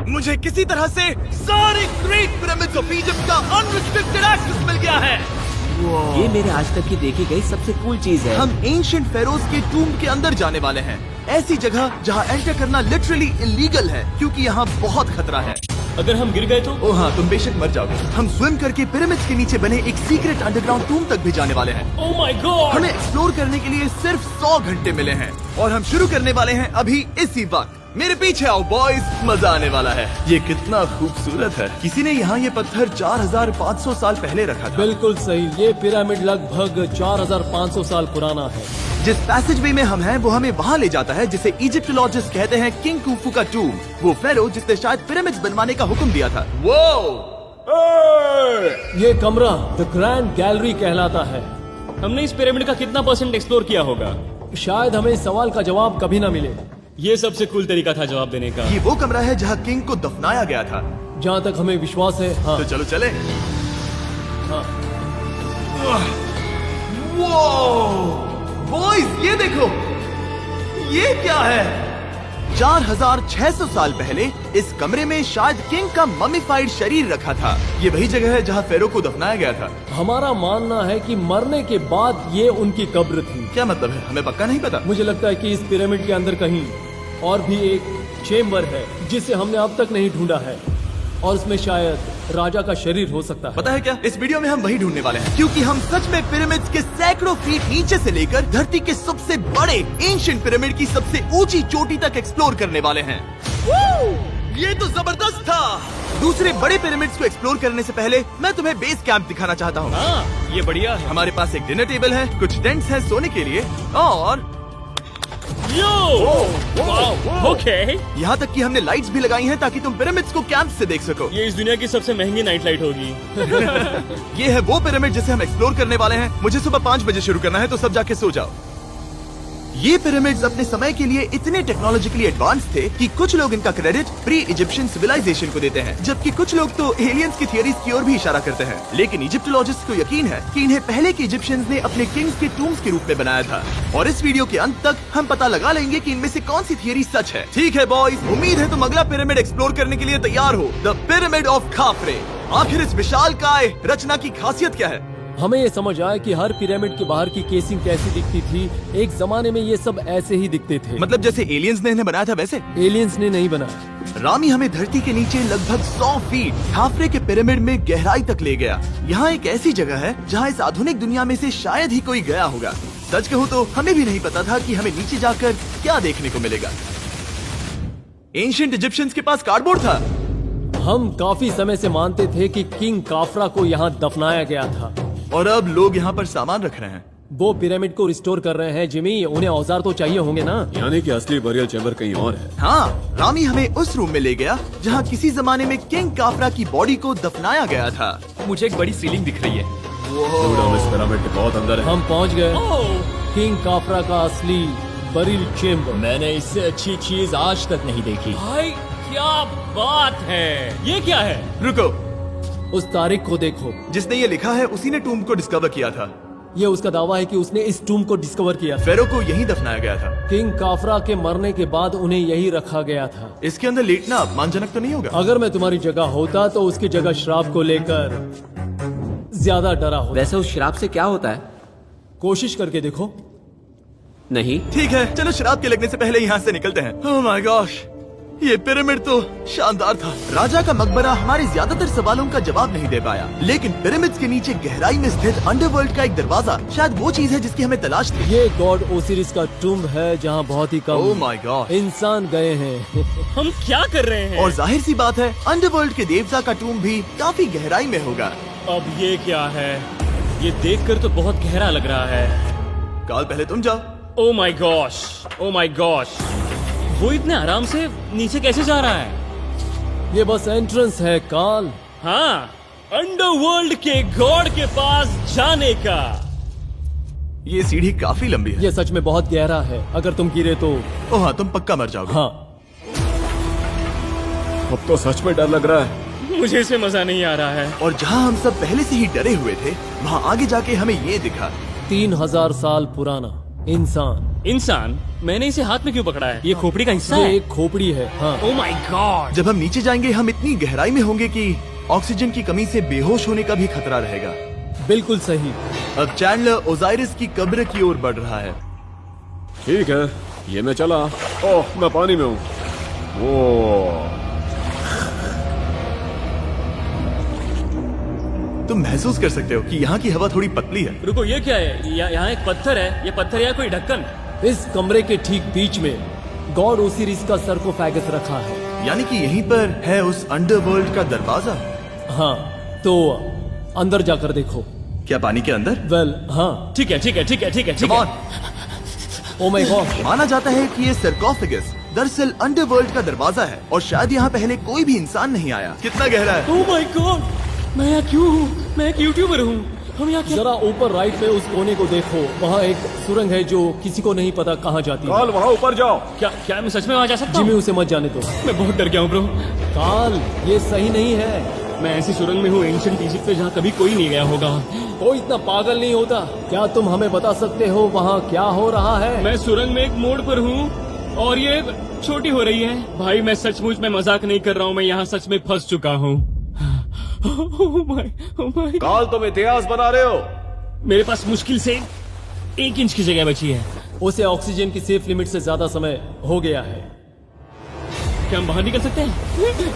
मुझे किसी तरह से सारे ग्रेट पिरामिड्स ऑफ इजिप्ट का अनरिस्ट्रिक्टेड एक्सेस मिल गया है। ये मेरे आज तक की देखी गई सबसे कूल चीज है। हम एंशिएंट फेरोज के टूम के अंदर जाने वाले हैं, ऐसी जगह जहाँ एंटर करना लिटरली इलीगल है क्योंकि यहाँ बहुत खतरा है। अगर हम गिर गए तो? ओ हाँ, तुम बेशक मर जाओगे। हम स्विम करके पिरामिड्स के नीचे बने एक सीक्रेट अंडरग्राउंड टूम तक भी जाने वाले हैं। Oh my God! हमें एक्सप्लोर करने के लिए सिर्फ 100 घंटे मिले हैं और हम शुरू करने वाले हैं अभी इसी वक्त। मेरे पीछे आओ बॉयज, मजा आने वाला है। ये कितना खूबसूरत है। किसी ने यहाँ ये पत्थर 4500 साल पहले रखा था। बिल्कुल सही, ये पिरामिड लगभग 4500 साल पुराना है। जिस पैसेज वे में हम हैं वो हमें वहाँ ले जाता है जिसे इजिप्टोलॉजिस्ट कहते हैं किंग कुफू का टूम, वो फेरो जिसने शायद पिरामिड्स बनवाने का हुक्म दिया था। वो ये कमरा द ग्रैंड गैलरी कहलाता है। हमने इस पिरामिड का कितना % एक्सप्लोर किया होगा? शायद हमें इस सवाल का जवाब कभी ना मिले। ये सबसे कूल तरीका था जवाब देने का। ये वो कमरा है जहाँ किंग को दफनाया गया था। जहाँ तक हमें विश्वास है। हाँ, तो चलो चले। हाँ। बॉयज ये देखो, ये क्या है? 4600 साल पहले इस कमरे में शायद किंग का ममीफाइड शरीर रखा था। ये वही जगह है जहाँ फेरो को दफनाया गया था। हमारा मानना है कि मरने के बाद ये उनकी कब्र थी। क्या मतलब है? हमें पक्का नहीं पता। मुझे लगता है कि इस पिरामिड के अंदर कहीं और भी एक चेम्बर है जिसे हमने अब तक नहीं ढूंढा है और उसमें शायद राजा का शरीर हो सकता है। पता है क्या, इस वीडियो में हम वही ढूंढने वाले हैं क्योंकि हम सच में पिरामिड्स के सैकड़ों फीट नीचे से लेकर धरती के सबसे बड़े एंशिएंट पिरामिड की सबसे ऊंची चोटी तक एक्सप्लोर करने वाले हैं। ये तो जबरदस्त था। दूसरे बड़े पिरामिड्स को एक्सप्लोर करने से पहले मैं तुम्हें बेस कैंप दिखाना चाहता हूँ। हाँ, ये बढ़िया है। हमारे पास एक डिनर टेबल है, कुछ टेंट्स हैं सोने के लिए और ओके। यहाँ तक कि हमने लाइट्स भी लगाई हैं ताकि तुम पिरामिड्स को कैंप से देख सको। ये इस दुनिया की सबसे महंगी नाइट लाइट होगी। ये है वो पिरामिड जिसे हम एक्सप्लोर करने वाले हैं। मुझे सुबह 5 बजे शुरू करना है तो सब जाके सो जाओ। ये पिरामिड्स अपने समय के लिए इतने टेक्नोलॉजिकली एडवांस थे कि कुछ लोग इनका क्रेडिट प्री इजिप्शियन सिविलाइजेशन को देते हैं, जबकि कुछ लोग तो एलियंस की थियरीज की ओर भी इशारा करते हैं। लेकिन इजिप्टोलॉजिस्ट को यकीन है कि इन्हें पहले के इजिप्शियंस ने अपने किंग्स के टूम्स के रूप में बनाया था। और इस वीडियो के अंत तक हम पता लगा लेंगे कि इनमें से कौन सी थियरी सच है। ठीक है बॉयज, उम्मीद है तुम अगला पिरामिड एक्सप्लोर करने के लिए तैयार हो, द पिरामिड ऑफ खाफरे। आखिर इस विशालकाय रचना की खासियत क्या है? हमें ये समझ आया कि हर पिरामिड के बाहर की केसिंग कैसी दिखती थी। एक जमाने में ये सब ऐसे ही दिखते थे। मतलब जैसे एलियंस ने इन्हें बनाया था वैसे? एलियंस ने नहीं बनाया। रामी हमें धरती के नीचे लगभग 100 फीट खाफरे के पिरामिड में गहराई तक ले गया। यहाँ एक ऐसी जगह है जहाँ इस आधुनिक दुनिया में से शायद ही कोई गया होगा। सच कहूँ तो हमें भी नहीं पता था कि हमें नीचे जाकर क्या देखने को मिलेगा। एंशिएंट इजिप्शियंस के पास कार्डबोर्ड था। हम काफी समय से मानते थे कि किंग काफरा को यहाँ दफनाया गया था और अब लोग यहाँ पर सामान रख रहे हैं। वो पिरामिड को रिस्टोर कर रहे हैं। जिमी, उन्हें औजार तो चाहिए होंगे ना? यानी कि असली बरियल चैम्बर कहीं और है। हाँ, रामी हमें उस रूम में ले गया जहाँ किसी जमाने में किंग काफरा की बॉडी को दफनाया गया था। मुझे एक बड़ी सीलिंग दिख रही है। दुड, हम इस पिरामिड के बहुत अंदर है। हम पहुँच गए किंग काफरा का असली बरिल चेम्बर। मैंने इससे अच्छी चीज आज तक नहीं देखी। भाई क्या बात है! ये क्या है? रुको, उस तारीख को देखो। जिसने ये लिखा है उसी ने टूम को डिस्कवर किया था। ये उसका दावा है कि उसने इस टूम को डिस्कवर किया था। फेरो को यहीं दफनाया गया था। किंग काफरा के मरने के बाद उन्हें यही रखा गया था। इसके अंदर लेटना अपमानजनक तो नहीं होगा? अगर मैं तुम्हारी जगह होता तो उसकी जगह श्राप को लेकर ज्यादा डरा होता। वैसे उस शराब से क्या होता है? कोशिश करके देखो। नहीं। ठीक है, चलो शराब के लगने से पहले यहाँ से निकलते हैं। ओह माय गॉश, ये पिरामिड तो शानदार था। राजा का मकबरा हमारे ज्यादातर सवालों का जवाब नहीं दे पाया, लेकिन पिरामिड्स के नीचे गहराई में स्थित अंडरवर्ल्ड का एक दरवाजा शायद वो चीज है जिसकी हमें तलाश थी। ये गॉड ओसिरिस का टूम्ब है जहाँ बहुत ही ओह कम माय गॉड इंसान गए हैं। हम क्या कर रहे हैं? और जाहिर सी बात है अंडरवर्ल्ड के देवता का टूम्ब भी काफी गहराई में होगा। अब ये क्या है? ये देखकर तो बहुत गहरा लग रहा है। काल, पहले तुम जाओ। Oh my gosh, oh my gosh! वो इतने आराम से नीचे कैसे जा रहा है? ये बस एंट्रेंस है काल। हाँ, अंडरवर्ल्ड के गॉड के पास जाने का। ये सीढ़ी काफी लंबी है। ये सच में बहुत गहरा है। अगर तुम गिरे तो ओह हाँ, तुम पक्का मर जाओगे। हाँ। अब तो सच में डर लग रहा है। मुझे इसमें मजा नहीं आ रहा है। और जहाँ हम सब पहले से ही डरे हुए थे, वहाँ आगे जाके हमें ये दिखा। 3000 साल पुराना इंसान। इंसान, मैंने इसे हाथ में क्यों पकड़ा है? ये खोपड़ी का हिस्सा ये है? एक खोपड़ी है। हाँ ओ माय गॉड। जब हम नीचे जाएंगे हम इतनी गहराई में होंगे कि ऑक्सीजन की कमी से बेहोश होने का भी खतरा रहेगा। बिल्कुल सही। अब चैंडलर ओजाइरिस की कब्र की ओर बढ़ रहा है। ठीक है, ये मैं चला। ओह, मैं पानी में हूँ। वो तुम महसूस कर सकते हो कि यहाँ की हवा थोड़ी पतली है। रुको, ये क्या है? यहाँ एक पत्थर है। ये पत्थर या कोई ढक्कन? इस कमरे के ठीक बीच में गॉड ओसिरिस का सर्कोफेगस रखा है। यानी कि यहीं पर है उस अंडरवर्ल्ड का दरवाजा। हाँ, तो अंदर जाकर देखो। क्या पानी के अंदर? वेल, हाँ। ठीक है, ठीक है, ठीक है, ठीक है, ठीक Come है। on। Oh my God. माना जाता है कि ये सर्कोफेगस दरअसल अंडरवर्ल्ड का दरवाजा है और शायद यहाँ पहले कोई भी इंसान नहीं आया। कितना गहरा है? ओ माय गॉड, मैं यहाँ क्यों हूँ? मैं एक यूट्यूबर हूँ। हम यहाँ क्या? जरा ऊपर राइट में उस कोने को देखो, वहाँ एक सुरंग है जो किसी को नहीं पता कहाँ जाती है। काल, वहाँ ऊपर जाओ। क्या मैं सच में वहाँ जा सकता जिमी, हूँ? उसे मत जाने दो। मैं बहुत डर गया हूँ ब्रो। काल, ये सही नहीं है। मैं ऐसी सुरंग में हूँ एंशिएंट इजिप्ट पे जहाँ कभी कोई नहीं गया होगा। कोई इतना पागल नहीं होता। क्या तुम हमें बता सकते हो वहाँ क्या हो रहा है? मैं सुरंग में एक मोड़ पर हूँ और ये छोटी हो रही है। भाई मैं सचमुच में मजाक नहीं कर रहा हूँ, मैं यहाँ सच में फंस चुका हूँ। Oh my। काल, तुम इतिहास बना रहे हो। मेरे पास मुश्किल से 1 इंच की जगह बची है। उसे ऑक्सीजन की सेफ लिमिट से ज्यादा समय हो गया है। क्या हम बाहर निकल सकते हैं?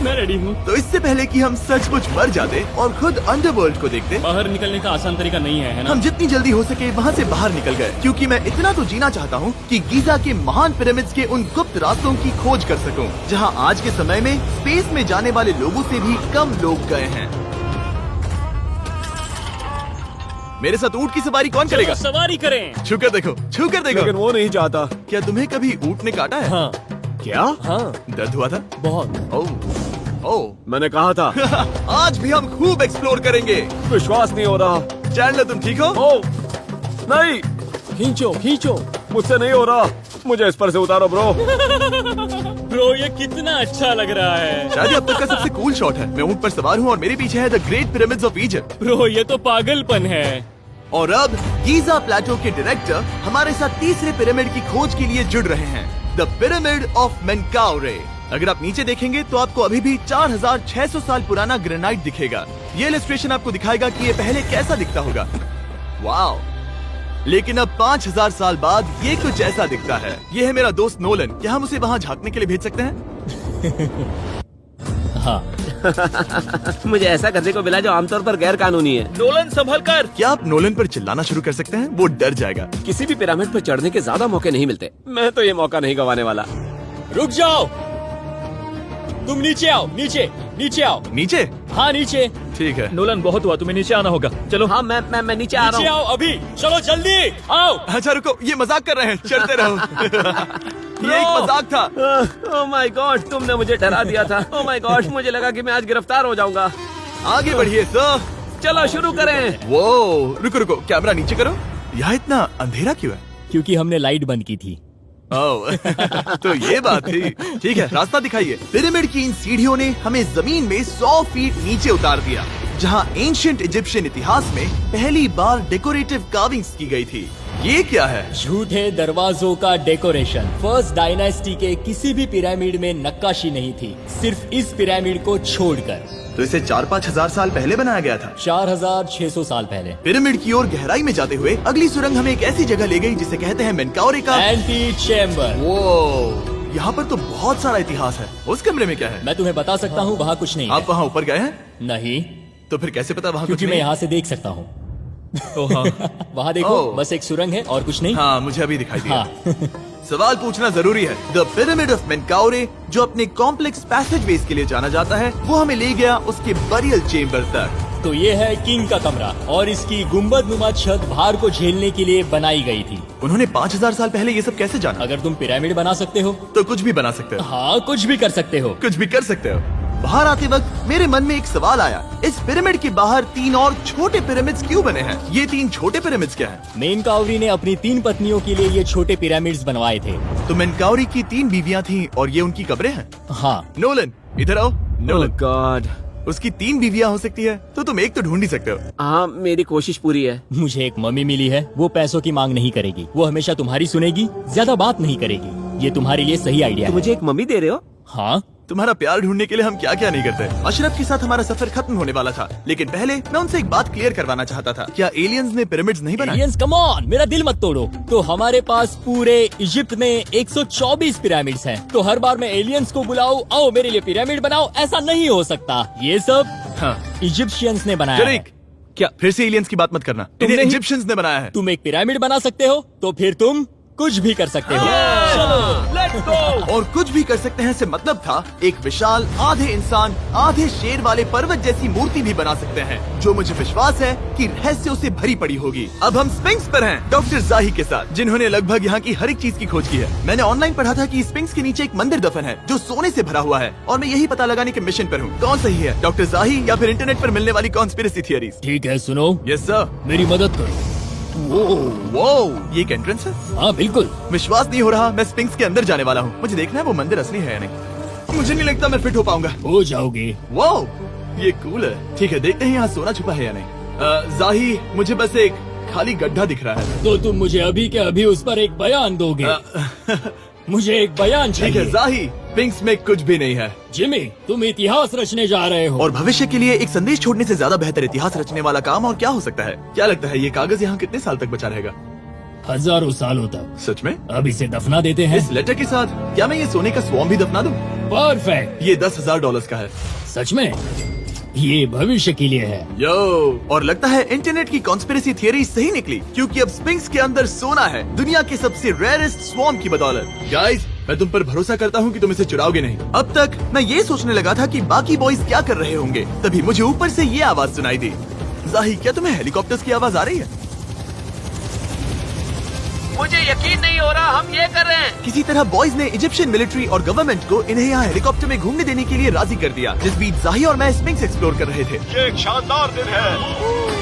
मैं रेडी हूँ। तो इससे पहले कि हम सचमुच मर जाते और खुद अंडरवर्ल्ड को देखते, बाहर निकलने का आसान तरीका नहीं है ना? हम जितनी जल्दी हो सके वहाँ से बाहर निकल गए, क्योंकि मैं इतना तो जीना चाहता हूँ कि गीजा के महान पिरामिड्स के उन गुप्त रास्तों की खोज कर सकूं, जहाँ आज के समय में स्पेस में जाने वाले लोगों से भी कम लोग गए हैं। मेरे साथ ऊंट की सवारी कौन करेगा? चलो सवारी करें। छूकर देखो, छूकर देखो। लेकिन वो नहीं चाहता। क्या तुम्हें कभी ऊंट ने काटा है? हाँ क्या? हाँ, दर्द हुआ था? बहुत। ओह ओह। मैंने कहा था। आज भी हम खूब एक्सप्लोर करेंगे। विश्वास नहीं हो रहा। चैंडलर तुम ठीक हो? ओह, नहीं, खींचो खींचो। मुझसे नहीं हो रहा। मुझे इस पर से उतारो ब्रो। ब्रो ये कितना अच्छा लग रहा है। शायद ये अब तक का सबसे कूल शॉट है। मैं ऊंट पर सवार हूँ और मेरे पीछे है the great pyramids of Egypt. Bro ये तो पागलपन है। और अब गीजा प्लेटो के डायरेक्टर हमारे साथ तीसरे पिरामिड की खोज के लिए जुड़ रहे हैं, द पिरामिड ऑफ मेनकाउरे। अगर आप नीचे देखेंगे तो आपको अभी भी 4600 साल पुराना ग्रेनाइट दिखेगा। ये इलस्ट्रेशन आपको दिखाएगा कि ये पहले कैसा दिखता होगा। वाओ! लेकिन अब 5000 साल बाद ये कुछ ऐसा दिखता है। ये है मेरा दोस्त नोलन। क्या हम उसे वहाँ झांकने के लिए भेज सकते हैं? मुझे ऐसा करने को मिला जो आमतौर पर गैर कानूनी है। नोलन संभल कर। क्या आप नोलन पर चिल्लाना शुरू कर सकते हैं? वो डर जाएगा। किसी भी पिरामिड पर चढ़ने के ज्यादा मौके नहीं मिलते। मैं तो ये मौका नहीं गंवाने वाला। रुक जाओ, तुम नीचे आओ। नीचे नीचे आओ। नीचे? हाँ नीचे। ठीक है। नोलन बहुत हुआ, तुम्हें नीचे आना होगा। चलो हाँ, मैं नीचे आ नीचे रहा हूँ। आओ अभी। चलो जल्दी आओ। अच्छा रुको, ये मजाक कर रहे हैं। चढ़ते रहो। ये एक मजाक था। ओह माय गॉड, तुमने मुझे डरा दिया था। ओह माय गॉड, मुझे लगा कि मैं आज गिरफ्तार हो जाऊंगा। आगे बढ़िए सर। चलो शुरू करें। वो रुको रुको, कैमरा नीचे करो। यहाँ इतना अंधेरा क्यों है? क्योंकि हमने लाइट बंद की थी। ओह, तो ये बात थी। ठीक है, रास्ता दिखाइए। पिरामिड की इन सीढ़ियों ने हमें जमीन में 100 फीट नीचे उतार दिया, जहाँ एंशिएंट इजिप्शियन इतिहास में पहली बार डेकोरेटिव कार्विंग्स की गई थी। ये क्या है? झूठे दरवाजों का डेकोरेशन। फर्स्ट डायनेस्टी के किसी भी पिरामिड में नक्काशी नहीं थी, सिर्फ इस पिरामिड को छोड़कर। तो इसे 4-5 हजार साल पहले बनाया गया था। 4600 साल पहले। पिरामिड की ओर गहराई में जाते हुए अगली सुरंग हमें एक ऐसी जगह ले गई जिसे कहते हैं मेनकाउरे का एंटी चैम्बर। वो यहाँ पर तो बहुत सारा इतिहास है। उस कमरे में क्या है? मैं तुम्हें बता सकता हूँ, वहाँ कुछ नहीं आप है। वहाँ ऊपर गए हैं? नहीं, तो फिर कैसे पता वहाँ कुछ क्योंकि मैं नहीं? यहाँ से देख सकता हूँ। वहाँ देखो, ओह। बस एक सुरंग है और कुछ नहीं। हाँ, मुझे अभी दिखाई दिया। हाँ। सवाल पूछना जरूरी है। द पिरामिड ऑफ मेनकाउरे, जो अपने कॉम्प्लेक्स पैसेजवेज के लिए जाना जाता है, वो हमें ले गया उसके बरियल चेम्बर तक। तो ये है किंग का कमरा और इसकी गुम्बदनुमा छत भार को झेलने के लिए बनाई गई थी। उन्होंने 5000 साल पहले ये सब कैसे जाना? अगर तुम पिरामिड बना सकते हो तो कुछ भी बना सकते हो। हाँ, कुछ भी कर सकते हो। कुछ भी कर सकते हो। बाहर आते वक्त मेरे मन में एक सवाल आया, इस पिरामिड के बाहर 3 और छोटे पिरामिड्स क्यों बने हैं? ये 3 छोटे पिरामिड्स क्या हैं? मेनकाउरी ने अपनी 3 पत्नियों के लिए ये छोटे पिरामिड्स बनवाए थे। तो मेनकाउरी की 3 बीवियां थीं और ये उनकी कब्रें हैं। हाँ, नोलन इधर आओ। ओह नोलन, गॉड, उसकी 3 बीवियां हो सकती है, तो तुम एक तो ढूंढ ही सकते हो। हाँ, मेरी कोशिश पूरी है। मुझे एक मम्मी मिली है, वो पैसों की मांग नहीं करेगी, वो हमेशा तुम्हारी सुनेगी, ज्यादा बात नहीं करेगी। ये तुम्हारे लिए सही आइडिया तो है। मुझे एक मम्मी दे रहे हो? हाँ, तुम्हारा प्यार ढूंढने के लिए हम क्या क्या नहीं करते। अशरफ के साथ हमारा सफर खत्म होने वाला था, लेकिन पहले मैं उनसे एक बात क्लियर करवाना चाहता था। क्या एलियंस ने पिरामिड्स नहीं बनाए? एलियंस कम ऑन, मेरा दिल मत तोड़ो। तो हमारे पास पूरे इजिप्ट में 124 पिरामिड्स हैं। तो हर बार मैं एलियंस को बुलाऊं, आओ मेरे लिए पिरामिड बनाओ, ऐसा नहीं हो सकता। ये सब इजिप्शियंस ने बनाया है। शरीक, क्या फिर से एलियंस की बात मत करना। तुमने इन्हें ही- इजिप्शियंस ने बनाया है। तुम एक पिरामिड बना सकते हो, तो फिर तुम कुछ भी कर सकते हो। Let's go. और कुछ भी कर सकते हैं से मतलब था एक विशाल आधे इंसान आधे शेर वाले पर्वत जैसी मूर्ति भी बना सकते हैं, जो मुझे विश्वास है कि रहस्यों से भरी पड़ी होगी। अब हम स्पिंक्स पर हैं, डॉक्टर जाही के साथ, जिन्होंने लगभग यहाँ की हर एक चीज की खोज की है। मैंने ऑनलाइन पढ़ा था कि स्पिंक्स के नीचे एक मंदिर दफन है जो सोने से भरा हुआ है, और मैं यही पता लगाने के मिशन पर हूँ। कौन सही है, डॉक्टर जाही या फिर इंटरनेट पर मिलने वाली कॉन्स्पिरेसी थियरीज? ठीक है, सुनो, यस सर। मेरी मदद करो। वो ये एक एंट्रेंस है? हाँ बिल्कुल। विश्वास नहीं हो रहा, मैं स्पिंक्स के अंदर जाने वाला हूँ। मुझे देखना है वो मंदिर असली है या नहीं। मुझे नहीं लगता मैं फिट हो पाऊंगा। हो जाओगे। वाओ, ये कूल है। ठीक है, देखते हैं यहाँ सोना छुपा है या नहीं। जाही, मुझे बस एक खाली गड्ढा दिख रहा है। तो तुम मुझे अभी के अभी उस पर एक बयान दोगे? मुझे एक बयान ठीक है चाहिए। जाही, स्पिंक्स में कुछ भी नहीं है। जिमी, तुम इतिहास रचने जा रहे हो। और भविष्य के लिए एक संदेश छोड़ने से ज्यादा बेहतर इतिहास रचने वाला काम और क्या हो सकता है? क्या लगता है ये कागज यहाँ कितने साल तक बचा रहेगा? हजारों सालों तक। सच में? अब इसे दफना देते हैं। इस लेटर के साथ क्या मैं ये सोने का स्वॉर्म भी दफना दूं? परफेक्ट। ये $10,000 का है। सच में? ये भविष्य के लिए है। यो, और लगता है इंटरनेट की कॉन्स्पिरेसी थियरी सही निकली, क्योंकि अब स्पिंक्स के अंदर सोना है, दुनिया के सबसे रेयरेस्ट स्वॉर्म की बदौलत। गाइस, मैं तुम पर भरोसा करता हूँ कि तुम इसे चुराओगे नहीं। अब तक मैं ये सोचने लगा था कि बाकी बॉयज क्या कर रहे होंगे, तभी मुझे ऊपर से ये आवाज सुनाई दी। जाही, क्या तुम्हें हेलीकॉप्टर्स की आवाज आ रही है? मुझे यकीन नहीं हो रहा हम ये कर रहे हैं। किसी तरह बॉयज ने इजिप्शियन मिलिट्री और गवर्नमेंट को इन्हें यहाँ हेलीकॉप्टर में घूमने देने के लिए राजी कर दिया, जिस बीच जाही और मैं स्पिंक्स एक्सप्लोर कर रहे थे। ये एक शानदार दिन है।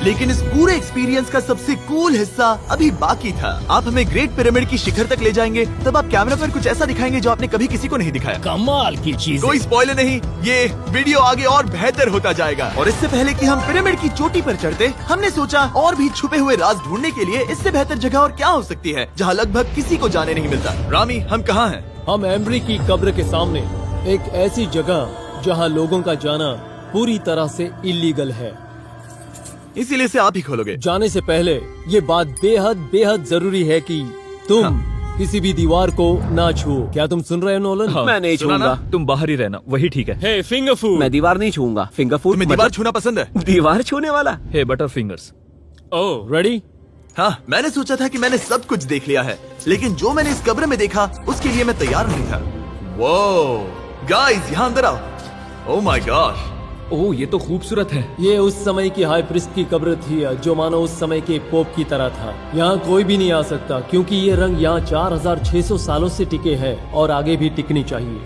लेकिन इस पूरे एक्सपीरियंस का सबसे कूल हिस्सा अभी बाकी था। आप हमें ग्रेट पिरामिड की शिखर तक ले जाएंगे, तब आप कैमरा पर कुछ ऐसा दिखाएंगे जो आपने कभी किसी को नहीं दिखाया। कमाल की चीज। कोई स्पॉइलर नहीं, ये वीडियो आगे और बेहतर होता जाएगा। और इससे पहले कि हम पिरामिड की चोटी पर चढ़ते, हमने सोचा और भी छुपे हुए राज ढूंढने के लिए इससे बेहतर जगह और क्या हो सकती है, जहाँ लगभग किसी को जाने नहीं मिलता। रामी, हम कहाँ हैं? हम एम्ब्री की कब्र के सामने, एक ऐसी जगह जहां लोगों का जाना पूरी तरह से इलीगल है। इसीलिए से आप ही खोलोगे। जाने से पहले ये बात बेहद बेहद जरूरी है कि तुम किसी भी दीवार को ना छुओ। क्या तुम सुन रहे हो नोलन? मैं नहीं सुना ना? छूंगा। तुम बाहर ही रहना, वही ठीक है। हे फिंगर फूड। मैं दीवार नहीं छूंगा। फिंगर फूड तुम्हें दीवार छूना पसंद है? दीवार छूने वाला? हे बटर फिंगर्स। ओह, रेडी? हाँ, मैंने सोचा था कि मैंने सब कुछ देख लिया है, लेकिन जो मैंने इस कब्र में देखा उसके लिए मैं तैयार नहीं था। वो गाइस, यहाँ अंदर आओ। ओह माय गॉश, ओह, ये तो खूबसूरत है। ये उस समय की हाई प्रिस्ट की कब्र थी, जो मानो उस समय के पोप की तरह था। यहाँ कोई भी नहीं आ सकता, क्योंकि ये रंग यहाँ 4600 सालों से टिके हैं और आगे भी टिकनी चाहिए।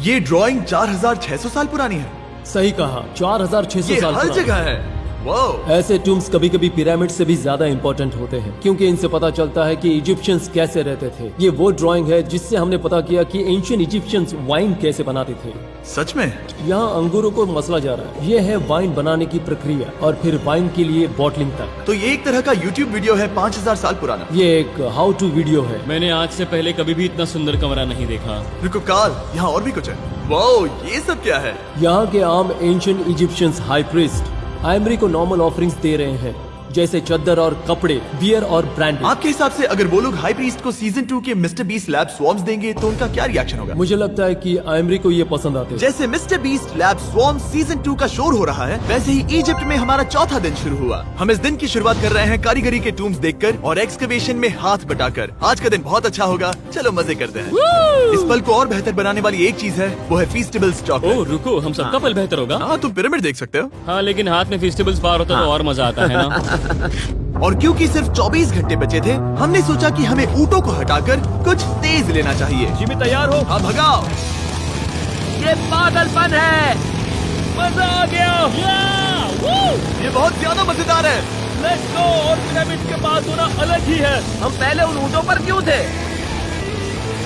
ये ड्राइंग 4600 साल पुरानी है। सही कहा, 4600 ये साल हर पुरानी। जगह है। वो ऐसे टूम्स कभी कभी पिरामिड से भी ज्यादा इंपॉर्टेंट होते हैं, क्योंकि इनसे पता चलता है कि इजिप्शियंस कैसे रहते थे। ये वो ड्राइंग है जिससे हमने पता किया कि एंशियंट इजिप्शियंस वाइन कैसे बनाते थे। सच में? यहाँ अंगूरों को मसला जा रहा है। ये है वाइन बनाने की प्रक्रिया और फिर वाइन के लिए बॉटलिंग तक। तो ये एक तरह का YouTube वीडियो है 5000 साल पुराना। ये एक हाउ टू वीडियो है। मैंने आज से पहले कभी भी इतना सुंदर कमरा नहीं देखा। रुको काल, यहाँ और भी कुछ है। वो ये सब क्या है? यहाँ के आम एंशियंट इजिप्शियंस हाई प्रीस्ट आयमरी को नॉर्मल ऑफरिंग्स दे रहे हैं, जैसे चद्दर और कपड़े, बियर और ब्रांडी। आपके हिसाब से अगर वो लोग हाई प्रीस्ट को सीजन 2 के मिस्टर बीस्ट लैब स्वॉर्म्स देंगे तो उनका क्या रिएक्शन होगा? मुझे लगता है कि आयमरी को ये पसंद आते हैं। जैसे मिस्टर बीस्ट लैब स्वॉर्म्स सीजन 2 का शोर हो रहा है, वैसे ही इजिप्ट में हमारा चौथा दिन शुरू हुआ। हम इस दिन की शुरुआत कर रहे हैं कारीगरी के टूम्स देखकर और एक्सकवेशन में हाथ बटाकर। आज का दिन बहुत अच्छा होगा, चलो मजे करते हैं। इस पल को और बेहतर बनाने वाली एक चीज है, वो है फीस्टेबल्स चॉकलेट। ओह रुको, हम सबका पल बेहतर होगा। हाँ, तुम पिरामिड देख सकते हो। हाँ, लेकिन हाथ में फेस्टिवल्स बार होता तो और मजा आता है ना। और क्योंकि सिर्फ 24 घंटे बचे थे, हमने सोचा कि हमें ऊँटों को हटाकर कुछ तेज लेना चाहिए। जिमी तैयार हो? हाँ, भगाओ। ये पागलपन है। मजा आ गया। ये बहुत ज्यादा मजेदार है। Let's go. और पिरामिड के पास होना अलग ही है। हम पहले उन ऊँटों पर क्यों थे?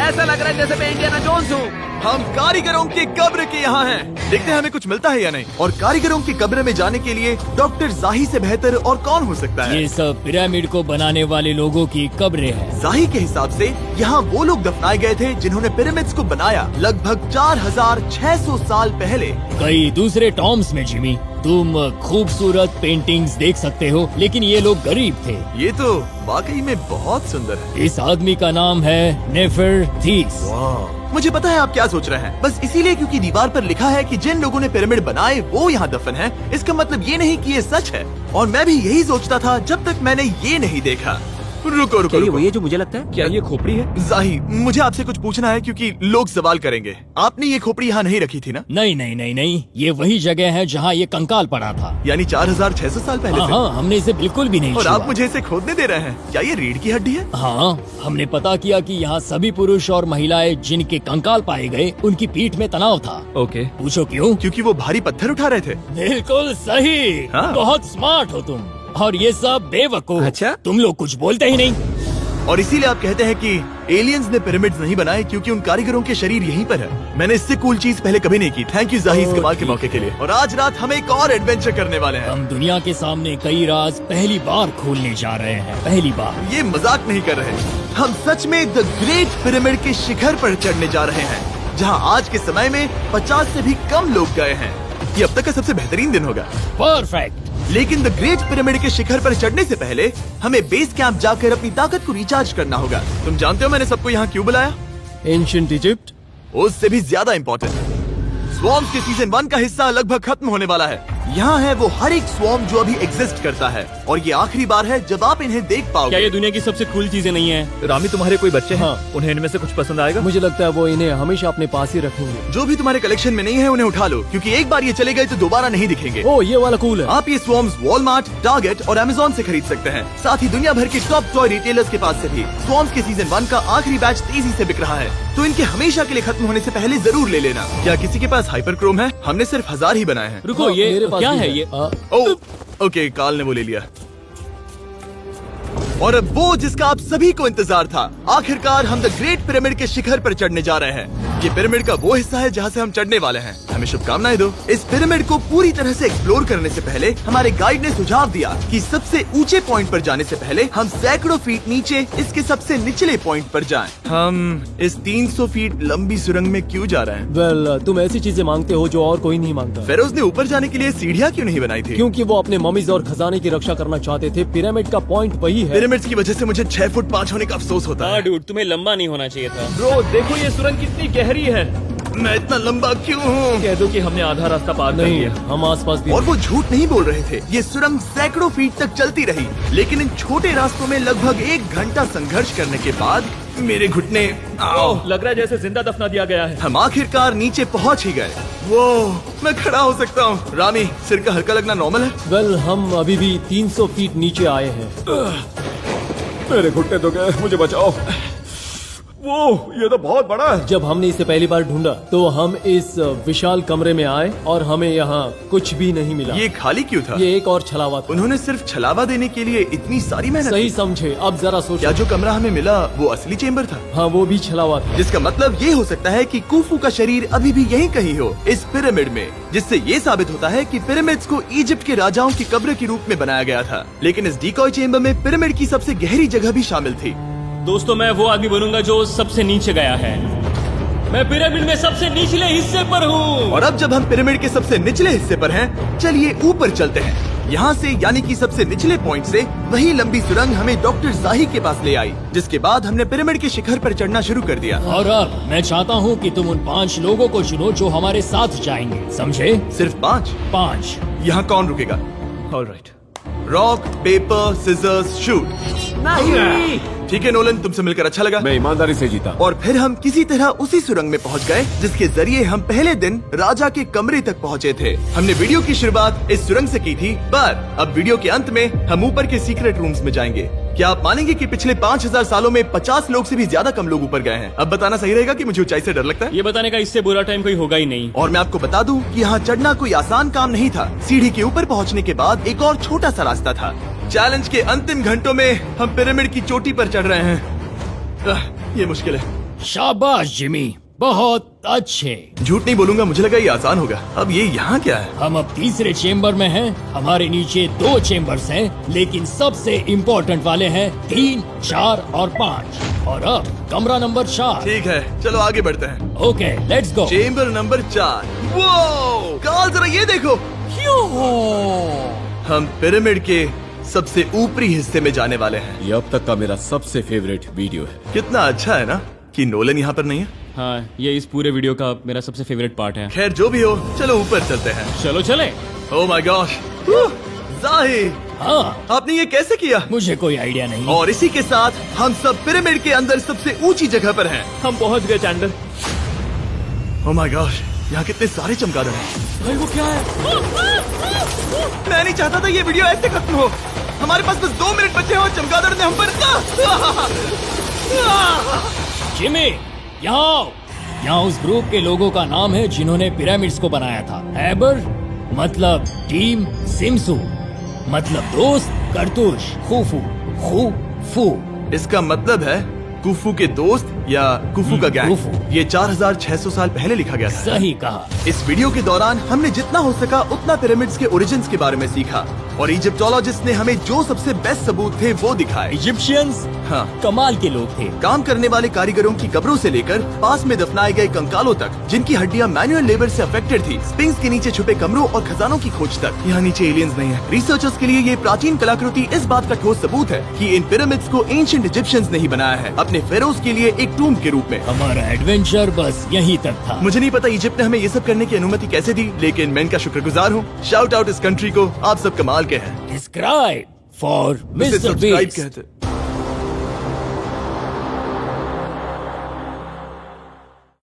ऐसा लग रहा है जैसे मैं इंडियाना जोन्स हूँ। हम कारीगरों के कब्र के यहाँ हैं। देखते हैं हमें कुछ मिलता है या नहीं। और कारीगरों की कब्र में जाने के लिए डॉक्टर जाही से बेहतर और कौन हो सकता है। ये सब पिरामिड को बनाने वाले लोगों की कब्रें हैं। जाही के हिसाब से यहाँ वो लोग दफनाए गए थे जिन्होंने पिरामिड्स को बनाया लगभग 4600 साल पहले। कई दूसरे टॉम्स में जिमी, तुम खूबसूरत पेंटिंग्स देख सकते हो, लेकिन ये लोग गरीब थे। ये तो वाकई में बहुत सुंदर है। इस आदमी का नाम है नेफरथीस। मुझे पता है आप क्या सोच रहे हैं, बस इसीलिए क्योंकि दीवार पर लिखा है कि जिन लोगों ने पिरामिड बनाए वो यहाँ दफन है, इसका मतलब ये नहीं कि ये सच है। और मैं भी यही सोचता था जब तक मैंने ये नहीं देखा। रुको रुको रुको। ये जो मुझे लगता है। क्या ये खोपड़ी है? जाही, मुझे आपसे कुछ पूछना है क्योंकि लोग सवाल करेंगे। आपने ये खोपड़ी यहाँ नहीं रखी थी ना? नहीं नहीं नहीं नहीं, ये वही जगह है जहाँ ये कंकाल पड़ा था। यानी 4600 साल पहले हाँ से? हाँ, हमने इसे बिल्कुल भी नहीं और छुआ। आप मुझे इसे खोदने दे रहे हैं? क्या ये रीढ़ की हड्डी है? हाँ, हमने पता किया कि यहाँ सभी पुरुष और महिलाएं जिनके कंकाल पाए गए उनकी पीठ में तनाव था। ओके। पूछो क्यों? क्योंकि वो भारी पत्थर उठा रहे थे। बिल्कुल सही। हाँ। बहुत स्मार्ट हो तुम। और ये सब बेवकूफ। अच्छा? तुम लोग कुछ बोलते ही नहीं। और इसीलिए आप कहते हैं कि एलियंस ने पिरामिड्स नहीं बनाए क्योंकि उन कारीगरों के शरीर यहीं पर है। मैंने इससे कूल चीज पहले कभी नहीं की। थैंक यू जाही इस कमाल के मौके के लिए। और आज रात हम एक और एडवेंचर करने वाले हैं। हम दुनिया के सामने कई राज पहली बार खोलने जा रहे हैं। पहली बार। ये मजाक नहीं कर रहे। हम सच में द ग्रेट पिरामिड के शिखर पर चढ़ने जा रहे हैं, जहां आज के समय में 50 से भी कम लोग गए हैं। ये अब तक का सबसे बेहतरीन दिन होगा। परफेक्ट। लेकिन द ग्रेट पिरामिड के शिखर पर चढ़ने से पहले हमें बेस कैंप जाकर अपनी ताकत को रिचार्ज करना होगा। तुम जानते हो मैंने सबको यहाँ क्यों बुलाया? Ancient Egypt. उससे भी ज्यादा इम्पोर्टेंट, स्वॉर्म्स के सीजन 1 का हिस्सा लगभग खत्म होने वाला है। यहाँ है वो हर एक स्वॉर्म जो अभी एग्जिस्ट करता है, और ये आखिरी बार है जब आप इन्हें देख क्या पाओगे। ये दुनिया की सबसे कूल चीजें नहीं है? रामी, तुम्हारे कोई बच्चे हैं? हाँ। उन्हें इनमें से कुछ पसंद आएगा? मुझे लगता है वो इन्हें हमेशा अपने पास ही रखेंगे। जो भी तुम्हारे कलेक्शन में नहीं है उन्हें उठा लो, क्योंकि एक बार ये चले गए तो दोबारा नहीं दिखेंगे। ओ, ये वाला कूल है। आप ये स्वॉर्म्स वॉलमार्ट, टारगेट और अमेज़न से खरीद सकते हैं। साथ ही दुनिया भर के टॉप टॉय रिटेलर्स के पास से भी। स्वॉर्म्स के सीजन 1 का आखिरी बैच तेजी से बिक रहा है, तो इनके हमेशा के लिए खत्म होने से पहले जरूर ले लेना। क्या किसी के पास हाइपर क्रोम है? हमने सिर्फ 1000 ही बनाए हैं। रुको, हाँ, ये मेरे पास क्या भी है ये? ओ, ओके, काल ने वो ले लिया। और अब वो जिसका आप सभी को इंतजार था, आखिरकार हम द ग्रेट पिरामिड के शिखर पर चढ़ने जा रहे हैं। ये पिरामिड का वो हिस्सा है जहाँ से हम चढ़ने वाले हैं। हमें शुभकामनाएं दो। इस पिरामिड को पूरी तरह से एक्सप्लोर करने से पहले हमारे गाइड ने सुझाव दिया कि सबसे ऊंचे पॉइंट पर जाने से पहले हम सैकड़ों फीट नीचे इसके सबसे निचले पॉइंट पर जाएं। हम इस 300 फीट लंबी सुरंग में क्यों जा रहे हैं? वेल, तुम ऐसी चीजें मांगते हो जो और कोई नहीं मांगता। फेरोज ने ऊपर जाने के लिए सीढ़ियाँ क्यों नहीं बनाई थी? क्योंकि वो अपने ममीज और खजाने की रक्षा करना चाहते थे। पिरामिड का पॉइंट वही है। पिरामिड्स की वजह से मुझे 6 फुट 5 होने का अफसोस होता हाँ है। डूड, तुम्हें लंबा नहीं होना चाहिए था। ब्रो, देखो ये सुरंग कितनी गहरी है। मैं इतना लंबा क्यों हूँ? कह दो कि हमने आधा रास्ता पार कर नहीं, लिया। हम आसपास भी। और वो झूठ नहीं बोल रहे थे। ये सुरंग सैकड़ों फीट तक चलती रही, लेकिन इन छोटे रास्तों में लगभग 1 घंटा संघर्ष करने के बाद मेरे घुटने ओह, लग रहा है जैसे जिंदा दफना दिया गया है। हम आखिरकार नीचे पहुंच ही गए। वो मैं खड़ा हो सकता हूँ। रामी, सिर का हल्का लगना नॉर्मल है? वेल, हम अभी भी 300 फीट नीचे आए हैं। मेरे घुटने तो गए, मुझे बचाओ। वो ये तो बहुत बड़ा है। जब हमने इसे पहली बार ढूंढा तो हम इस विशाल कमरे में आए और हमें यहाँ कुछ भी नहीं मिला। ये खाली क्यों था? ये एक और छलावा था। उन्होंने सिर्फ छलावा देने के लिए इतनी सारी मेहनत सही की। समझे। अब जरा क्या सोचो। जो कमरा हमें मिला वो असली चेम्बर था? हाँ, वो भी छलावा था। जिसका मतलब ये हो सकता है कि कुफू का शरीर अभी भी यहीं कहीं हो, इस पिरामिड में, जिससे ये साबित होता है कि पिरामिड्स को इजिप्ट के राजाओं की कब्र के रूप में बनाया गया था। लेकिन इस डीकॉय चेम्बर में पिरामिड की सबसे गहरी जगह भी शामिल थी। दोस्तों, मैं वो आदमी बनूंगा जो सबसे नीचे गया है। मैं पिरामिड में सबसे निचले हिस्से पर हूँ। और अब जब हम पिरामिड के सबसे निचले हिस्से पर हैं, चलिए ऊपर चलते हैं। यहाँ से यानी कि सबसे निचले पॉइंट से वही लंबी सुरंग हमें डॉक्टर जाही के पास ले आई, जिसके बाद हमने पिरामिड के शिखर पर चढ़ना शुरू कर दिया। और अब मैं चाहता हूँ कि तुम उन 5 लोगों को चुनो जो हमारे साथ जाएंगे, समझे? सिर्फ 5? 5। यहाँ कौन रुकेगा? Alright. Rock, paper, scissors, shoot. ठीक है नोलन, तुमसे मिलकर अच्छा लगा। मैं ईमानदारी से जीता। और फिर हम किसी तरह उसी सुरंग में पहुंच गए जिसके जरिए हम पहले दिन राजा के कमरे तक पहुंचे थे। हमने वीडियो की शुरुआत इस सुरंग से की थी, पर अब वीडियो के अंत में हम ऊपर के सीक्रेट रूम्स में जाएंगे। क्या आप मानेंगे कि पिछले 5000 सालों में 50 लोग से भी ज्यादा कम लोग ऊपर गए हैं? अब बताना सही रहेगा कि मुझे ऊंचाई से डर लगता है। ये बताने का इससे बुरा टाइम कोई होगा ही नहीं। और मैं आपको बता दूं कि यहाँ चढ़ना कोई आसान काम नहीं था। सीढ़ी के ऊपर पहुँचने के बाद एक और छोटा सा रास्ता था। चैलेंज के अंतिम घंटों में हम पिरामिड की चोटी पर चढ़ रहे हैं। ये मुश्किल है। शाबाश जिमी, बहुत अच्छे। झूठ नहीं बोलूंगा, मुझे लगा ये आसान होगा। अब ये यहाँ क्या है? हम अब तीसरे चेम्बर में हैं। हमारे नीचे 2 चेम्बर्स हैं, लेकिन सबसे इम्पोर्टेंट वाले हैं 3, 4 और 5। और अब कमरा नंबर 4। ठीक है, चलो आगे बढ़ते हैं। Okay, let's go. Chamber number 4। वो कार्ल, जरा ये देखो। हम पिरामिड के सबसे ऊपरी हिस्से में जाने वाले हैं। ये अब तक का मेरा सबसे फेवरेट वीडियो है। कितना अच्छा है ना कि नोलन यहाँ पर नहीं है। हाँ, ये इस पूरे वीडियो का मेरा सबसे फेवरेट पार्ट है। खैर जो भी हो, चलो ऊपर चलते हैं। चलो चले। ओह माय गॉश, जाहिर, हाँ, आपने ये कैसे किया? मुझे कोई आइडिया नहीं। और इसी के साथ हम सब पिरामिड के अंदर सबसे ऊंची जगह पर हैं। हम पहुंच गए चैंडलर। ओह माय गॉश, यहाँ कितने सारे चमगादड़ हैं। भाई वो क्या है? मैं नहीं चाहता था ये वीडियो ऐसे खत्म हो। हमारे पास बस 2 मिनट बचे हैं और चमगादड़ ने हम पर जिमी, यहाँ आओ। यहाँ उस ग्रुप के लोगों का नाम है जिन्होंने पिरामिड्स को बनाया था। एबर मतलब टीम, सिमसू मतलब दोस्त, करतुश, खुफू, खुफू। इसका मतलब है कुफू के दोस्त या कुफू का गैंग। कुफू। ये 4600 साल पहले लिखा गया था। सही कहा। इस वीडियो के दौरान हमने जितना हो सका उतना पिरामिड्स के ओरिजिन्स के बारे में सीखा और इजिप्टोलॉजिस्ट ने हमें जो सबसे बेस्ट सबूत थे वो दिखाए। इजिप्शियंस हाँ, कमाल के लोग थे। काम करने वाले कारीगरों की कब्रों से लेकर पास में दफनाए गए कंकालों तक, जिनकी हड्डियां मैनुअल लेबर से अफेक्टेड थी, स्पिंक्स के नीचे छुपे कमरों और खजानों की खोज तक। यहाँ नीचे एलियंस नहीं है। रिसर्चर्स के लिए ये प्राचीन कलाकृति इस बात का ठोस सबूत है कि इन पिरामिड्स को एंशिएंट इजिप्शियंस ने ही बनाया है, अपने फेरोज के लिए एक टूम्ब के रूप में। हमारा एडवेंचर बस यहीं तक था। मुझे नहीं पता इजिप्ट ने हमें ये सब करने की अनुमति कैसे दी, लेकिन मैं इनका शुक्रगुजार हूँ। शाउट आउट इस कंट्री को, आप सब कमाल के हैं। Describe for Mr. Mr. Subscribe Beast। कहते